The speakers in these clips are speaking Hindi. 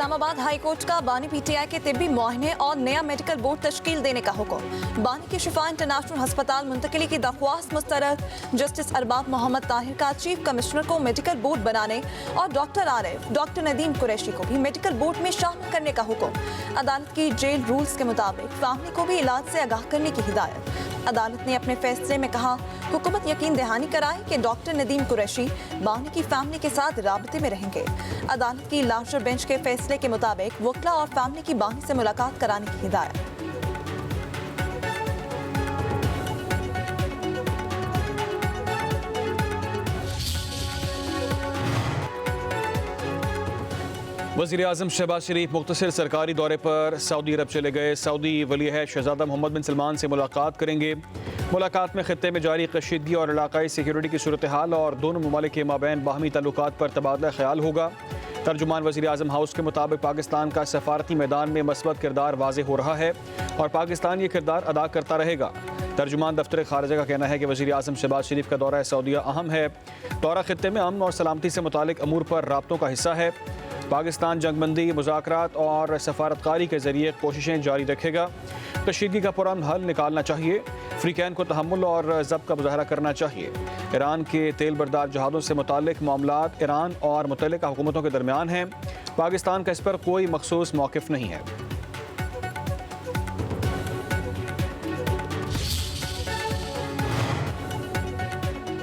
इस्लामाबाद हाई कोर्ट का बानी पीटीआई के तिब्बी मुआयने और नया मेडिकल बोर्ड तश्कील देने का हुक्म। बानी की शिफा इंटरनेशनल अस्पताल मुंतकिली की दरख्वास्त मुस्तरद। जस्टिस अरबाब मोहम्मद ताहिर का चीफ कमिश्नर को मेडिकल बोर्ड बनाने और डॉक्टर आरिफ, डॉक्टर नदीम कुरैशी को भी मेडिकल बोर्ड में शामिल करने का हुक्म। अदालत की जेल रूल्स के मुताबिक फैमिली को भी इलाज से आगाह करने की हिदायत। अदालत ने अपने फैसले में कहा, हुकूमत यकीन दहानी कराए कि डॉक्टर नदीम कुरैशी बानी की फैमिली के साथ राबते में रहेंगे। अदालत की लार्जर बेंच के फैसले के मुताबिक वकला और फैमिली की बानी से मुलाकात कराने की हिदायत। वज़ीर आज़म शहबाज शरीफ मुख्तसर सरकारी दौरे पर सऊदी अरब चले गए। सऊदी वली-ए-अहद शहजादा मोहम्मद बिन सलमान से मुलाकात करेंगे। मुलाकात में खित्ते में जारी कशीदगी और इलाकाई सिक्योरिटी की सूरत हाल और दोनों ममालिक के माबैन बाहमी ताल्लुकात पर तबादला ख्याल होगा। तर्जुमान वज़ीर आज़म हाउस के मुताबिक पाकिस्तान का सफारती मैदान में मस्बत किरदार वाज़ेह हो रहा है और पाकिस्तान ये किरदार अदा करता रहेगा। तर्जुमान दफ्तर खारजा का कहना है कि वज़ीर आज़म शहबाज शरीफ का दौरा सऊदीया अहम है। दौरा खित्ते में अमन और सलामती से मुतालिक अमूर पर राब्तों का हिस्सा है। पाकिस्तान जंगबंदी, मुज़ाकरात और सफारतकारी के ज़रिए कोशिशें जारी रखेगा। कशीदगी का पुरअमन हल निकालना चाहिए। फ्रीकैन को तहम्मुल और ज़ब्त का मुज़ाहरा करना चाहिए। ईरान के तेल बरदार जहाज़ों से मुताल्लिक मामलात ईरान और मुतल्लिका हुकूमतों के दरमियान हैं। पाकिस्तान का इस पर कोई मखसूस मौक़िफ़ नहीं है।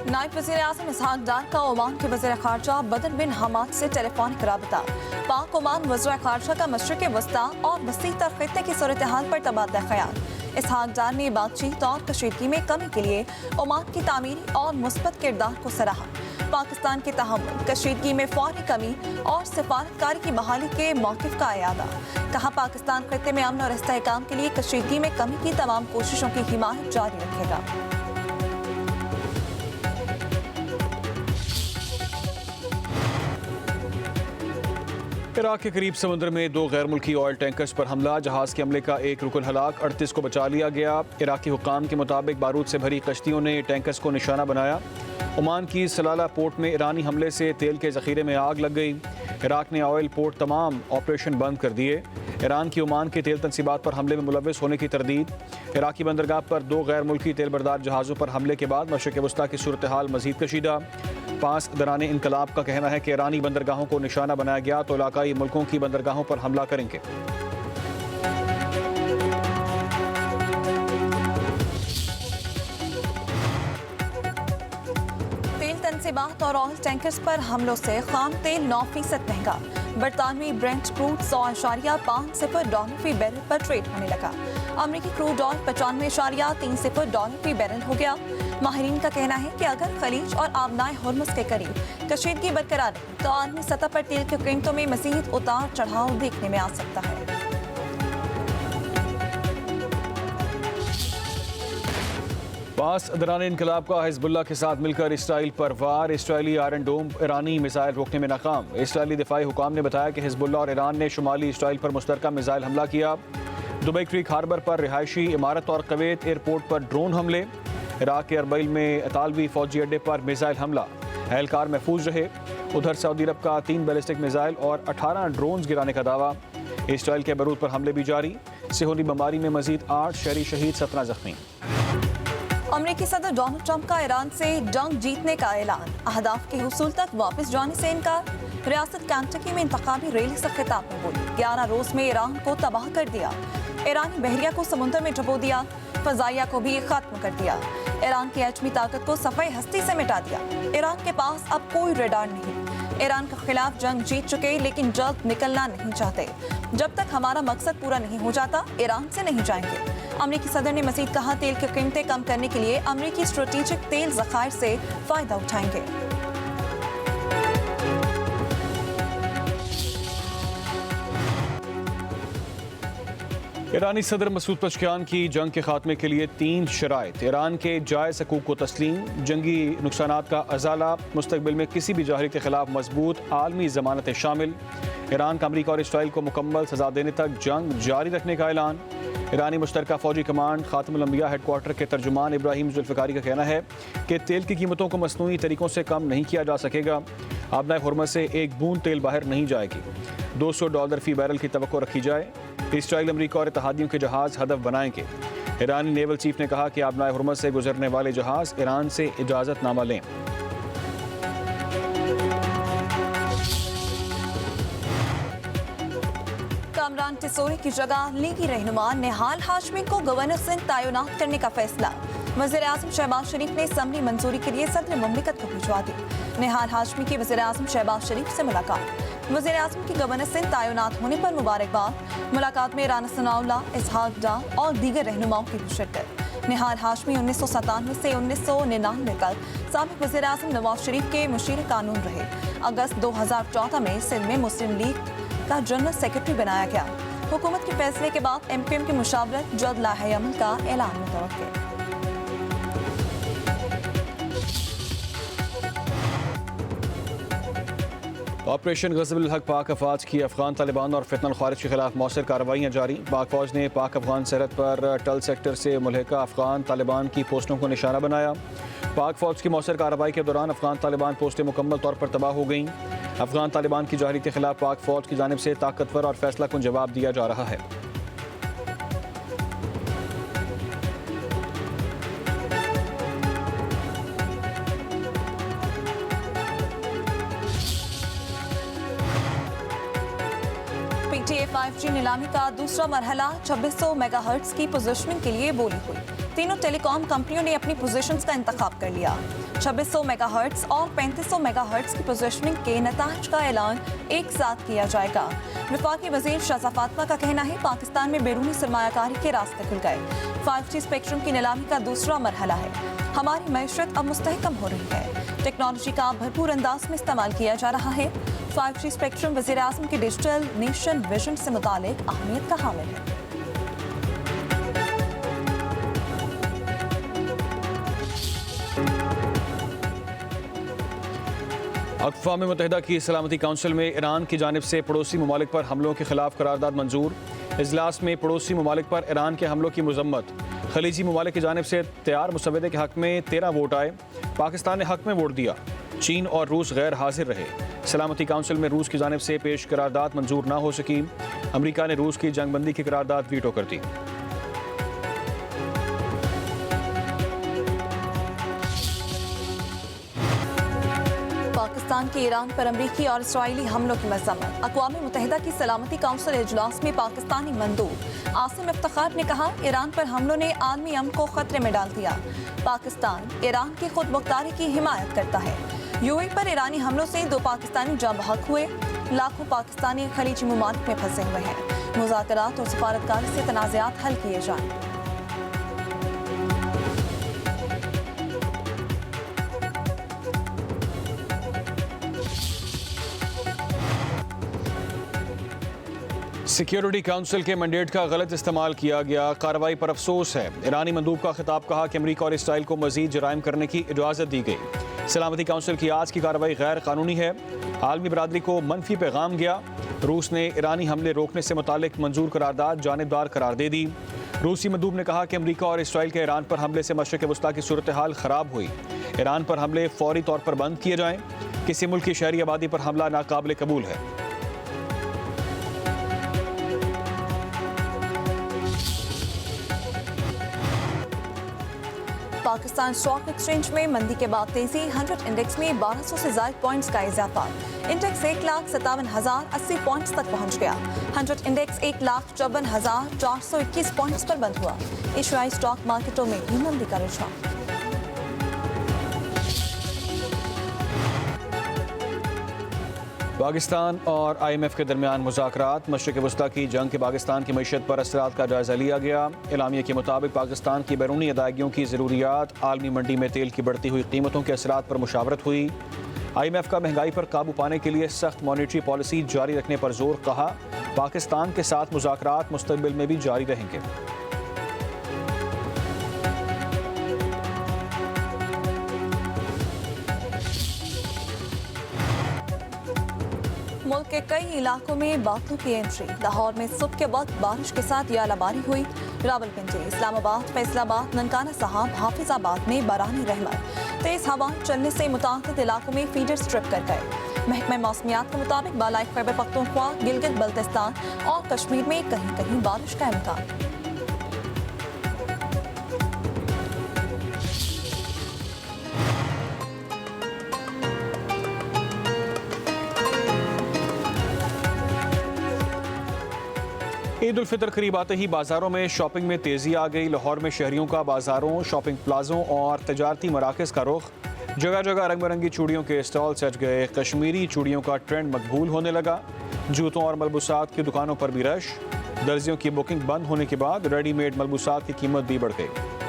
नायब वज़ीर आज़म इसहाक डार का ओमान के वज़ीर ख़ारजा बदर बिन हमाद से टेलीफोनिक राबता। पाक ओमान वज़ीर ख़ारजा का मशरिक़ वस्ता और वसी तर खित्ते की सूरत हाल पर तबादला ख्याल। इसहाक डार ने बातचीत और कशीदगी में कमी के लिए ओमान की तामीरी और मुस्बत किरदार को सराहा। पाकिस्तान के तहम्मुल, कशीदगी में फौरी कमी और सिफारतकारी की बहाली के मौक़िफ़ का इयादा। कहा, पाकिस्तान खित्ते में अमन और इस्तेहकाम के लिए कशीदगी में कमी की तमाम कोशिशों की हिमायत जारी रखेगा। इराक के करीब समुद्र में 2 गैर मुल्की ऑयल टैंकर्स पर हमला। जहाज़ के हमले का एक रुकन हलाक, 38 को बचा लिया गया। इराकी हुक्काम के मुताबिक बारूद से भरी कश्तियों ने टैंकर्स को निशाना बनाया। ओमान की सलाला पोर्ट में ईरानी हमले से तेल के ज़ख़ीरे में आग लग गई। इराक ने ऑयल पोर्ट तमाम ऑपरेशन बंद कर दिए। ईरान की ओमान के तेल तनसीबात पर हमले में मुलव्वस होने की तरदीद। इराकी बंदरगाह पर 2 गैर मुल्की तेल बरदार जहाज़ों पर हमले के बाद मशरिक़ वस्ता की सूरत हाल मज़ीद कशीदा। 5 दराने इनकलाब का कहना है कि ईरानी बंदरगाहों को निशाना बनाया गया तो इलाकाई मुल्कों की बंदरगाहों पर हमला करेंगे। तेल तनसीबात और ऑयल टैंकर्स पर हमलों से खाम तेल 9% महंगा। बरतानवी ब्रेंट क्रूड $100.5 फी बैरल पर ट्रेड होने लगा। अमरीकी क्रूड ऑयल $95.3 फी बैरल हो गया। माहिरीन का कहना है कि अगर खलीज और आबनाए हुर्मुज़ के करीब कशीदगी बरकरार रही तो आलमी सतह पर तेल की कीमतों में मज़ीद उतार चढ़ाव देखने में आ सकता है। पास दराने इनकलाब का हिज़्बुल्लाह के साथ मिलकर इसराइल पर वार। इसराइली आयरन डोम ईरानी मिसाइल रोकने में नाकाम। इसराइली दिफाई हुकाम ने बताया कि हिज़्बुल्लाह और ईरान ने शुमाली इसराइल पर मुश्तरका मिसाइल हमला किया। दुबई क्रीक हार्बर पर रिहायशी इमारत और कुवैत एयरपोर्ट पर ड्रोन हमले। इराक के अरबैल में इतालवी फौजी अड्डे पर मिसाइल हमला, एहलकार महफूज रहे। उधर सऊदी अरब का 3 बैलिस्टिक मिसाइल और 18 ड्रोन्स गिराने का दावा। इसराइल के बैरूत पर हमले भी जारी। सिहोनी बमबारी में मजीद 8 शहरी शहीद, 17 जख्मी। अमेरिकी सदर डोनाल्ड ट्रंप का ईरान से जंग जीतने का ऐलान। अहदाफ के हुसूल तक वापस जाने से इनकार। रियासत कैंटकी में इंतखाबी रैली से खिताब में बोली, 11 रोज में ईरान को तबाह कर दिया। ईरानी बहरिया को समुद्र में डुबो दिया, फजाइया को भी खत्म कर दिया। ईरान की एटमी ताकत को सफ़ाई हस्ती से मिटा दिया। ईरान के पास अब कोई रडार नहीं। ईरान के खिलाफ जंग जीत चुके लेकिन जल्द निकलना नहीं चाहते। जब तक हमारा मकसद पूरा नहीं हो जाता ईरान से नहीं जाएंगे। अमेरिकी सदर ने मजीद कहा, तेल की कीमतें कम करने के लिए अमेरिकी स्ट्रेटेजिक तेल ज़खायर से फ़ायदा उठाएंगे। ईरानी सदर मसूद पज़ेश्कियान की जंग के खात्मे के लिए 3 शराइत। ईरान के जायज़ हकूक़ को तस्लीम, जंगी नुकसानात का अजाला, मुस्तक़बिल में किसी भी जाहिर के खिलाफ मजबूत आलमी ज़मानतें शामिल। ईरान का अमरीका और इसराइल को मुकम्मल सज़ा देने तक जंग जारी रखने का ऐलान। ईरानी मुश्तरका फ़ौजी कमांड ख़ातमुल अंबिया हेडक्वार्टर के तर्जुमान इब्राहिम जुल्फ़िकारी का कहना है कि तेल की कीमतों को मसनूई तरीक़ों से कम नहीं किया जा सकेगा। आबनाए हुर्मुज़ से एक बूंद तेल बाहर नहीं जाएगी। $200 फी बैरल की तवक्को रखी जाए। इसराइल अमरीका और इत्तेहादियों के जहाज हदफ बनाएंगे। ईरानी नेवल चीफ ने कहा कि आबनाए हुर्मत से गुजरने वाले जहाज ईरान से इजाज़तनामा लें। कामरान टिसोरी की जगह लीगी रहनुमा निहाल हाशमी को गवर्नर सिंध तैनात करने का फैसला। वज़ीर-ए-आज़म शहबाज शरीफ ने असम्बली मंजूरी के लिए सदर मुमलिकत को भिजवा दी। निहाल हाशमी की वज़ीर-ए-आज़म शहबाज शरीफ से मुलाकात। वज़ीर-ए-आज़म की गवर्नर सिंध तैनात होने पर मुबारकबाद। मुलाकात में राना सनाउल्लाह, इसहाक डार और दीगर रहनुमाओं की भी शिरकत। निहाल हाशमी 1997 से 1999 तक साबिक़ वज़ीर-ए-आज़म नवाज शरीफ के मुशीर कानून रहे। अगस्त 2014 में सिंध में मुस्लिम लीग का जनरल सेक्रेटरी बनाया गया। हुकूमत के फैसले के बाद MQM की मुशावरत जल्द लाहे अमल का ऐलान मुतवक्किल। ऑपरेशन गज़बुल हक पाक अफवाज की अफगान तालिबान और फितनल खारिज के खिलाफ मौसर कार्रवाइयाँ जारी। पाक फौज ने पाक अफगान सरहद पर टल सेक्टर से मुल्हिका अफगान तालिबान की पोस्टों को निशाना बनाया। पाक फौज की मौसर कार्रवाई के दौरान अफगान तालिबान पोस्टें मुकम्मल तौर पर तबाह हो गईं। अफगान तालिबान की जाहिरात के खिलाफ पाक फौज की जानिब से ताकतवर और फैसला कुन जवाब दिया जा रहा है। PTA 5G नीलामी का दूसरा मरहला 2600 मेगाहर्ट्ज की पोजीशनिंग के लिए बोली हुई। तीनों टेलीकॉम कंपनियों ने अपनी पोजीशंस का इंतखाब कर लिया। 2600 मेगाहर्ट्ज और 3500 मेगाहर्ट्ज की पोजीशनिंग के नताज का ऐलान एक साथ किया जाएगा। वफाकी वजीर शाहज़ा फातिमा का कहना है पाकिस्तान में बैरूनी सरमायाकारी के रास्ते खुल गए। 5G स्पेक्ट्रम की नीलामी का दूसरा मरहला है। हमारी मैशत अब मुस्तहकम हो रही है। टेक्नोलॉजी का भरपूर अंदाज में इस्तेमाल किया जा रहा है। 5G स्पेक्ट्रम वज़ीर-ए-आज़म के डिजिटल नेशन विजन से मुतालिक अहमियत का हामिल है। अक़वाम मुत्तहिदा की सलामती काउंसिल में ईरान की जानिब से पड़ोसी ममालिक पर हमलों के खिलाफ करारदाद मंजूर। इजलास में पड़ोसी ममालिक पर ईरान के हमलों की मजम्मत। खलीजी ममालिक की जानिब से तैयार मुसवदे के हक में 13 वोट आए। पाकिस्तान ने हक में वोट दिया। चीन और रूस गैर हाजिर रहे। सलामती काउंसिल में रूस की जानिब से पेश करारदाद मंजूर ना हो सकी। अमरीका ने रूस की जंगबंदी की करारदाद वीटो कर दी। पाकिस्तान के ईरान पर अमरीकी और इसराइली हमलों की मजम्मत। अक़वाम मुत्तहिदा की सलामती काउंसिल इजलास में पाकिस्तानी मंदूब आसिम इफ्तिखार ने कहा ईरान पर हमलों ने आलमी अमन को खतरे में डाल दिया। पाकिस्तान ईरान की खुद मुख्तारी की हिमायत करता है। UAE पर ईरानी हमलों से 2 पाकिस्तानी जाँ बहक हुए। लाखों पाकिस्तानी खलीजी ममालिक में फंसे हुए हैं। मुज़ाकरात और सफारतकारी से तनाज़ात हल किए जाएं। सिक्योरिटी काउंसिल के मैंडेट का गलत इस्तेमाल किया गया। कार्रवाई पर अफसोस है। ईरानी मंदूब का खिताब। कहा कि अमरीका और इसराइल को मजीद जराइम करने की इजाज़त दी गई। सलामती काउंसिल की आज की कार्रवाई गैर कानूनी है। आलमी बरादरी को मनफी पैगाम गया। रूस ने ईरानी हमले रोकने से मुतालिक मंजूर करारदाद जानिबदार करार दे दी। रूसी मंदूब ने कहा कि अमरीका और इसराइल के ईरान पर हमले से मशरिक़ वस्ता की सूरत हाल ख़राब हुई। ईरान पर हमले फौरी तौर पर बंद किए जाएँ। किसी मुल्क की शहरी आबादी पर हमला नाकाबिल कबूल है। पाकिस्तान स्टॉक एक्सचेंज में मंदी के बाद तेजी। 100 इंडेक्स में 1200 से ज़ायद पॉइंट्स का इजाफा। इंडेक्स 1,57,080 पॉइंट्स तक पहुंच गया। 100 इंडेक्स 1,54,421 पॉइंट्स पर बंद हुआ। एशियाई स्टॉक मार्केटों में भी मंदी का रुझान। पाकिस्तान और IMF के दरमियान मुज़ाकरात। मशरिक़ वस्ता की जंग के पाकिस्तान की मईशत पर असरात का जायज़ा लिया गया। एलामिया के मुताबिक पाकिस्तान की बैरूनी अदायगियों की ज़रूरियात, आलमी मंडी में तेल की बढ़ती हुई कीमतों के असरात पर मुशावरत हुई। IMF का महंगाई पर काबू पाने के लिए सख्त मॉनेटरी पॉलिसी जारी रखने पर जोर। कहा पाकिस्तान के साथ मुज़ाकरात मुस्तक़बिल में भी जारी रहेंगे। मुल्क के कई इलाकों में बादलों की एंट्री। लाहौर में सुबह के वक्त बारिश के साथ यालाबारी हुई। रावलपिंडी, इस्लामाबाद, फैसलाबाद, ननकाना साहब, हाफिजाबाद में बारानी रहमत। तेज हवा चलने से मुताबिक इलाकों में फीडर स्ट्रिप कर गए। महकमा मौसमियात के मुताबिक बालाई खैबर पख्तूनख्वा, गिलगित बल्तिस्तान और कश्मीर में कहीं कहीं बारिश का इम्कान। ईद उल फितर करीब आते ही बाजारों में शॉपिंग में तेजी आ गई। लाहौर में शहरियों का बाजारों, शॉपिंग प्लाजों और तजारती मराकज़ का रुख। जगह जगह रंग बिरंगी चूड़ियों के स्टॉल सज गए। कश्मीरी चूड़ियों का ट्रेंड मकबूल होने लगा। जूतों और मलबूसात की दुकानों पर भी रश। दर्जियों की बुकिंग बंद होने के बाद रेडीमेड मलबूसात की कीमत भी बढ़ गई।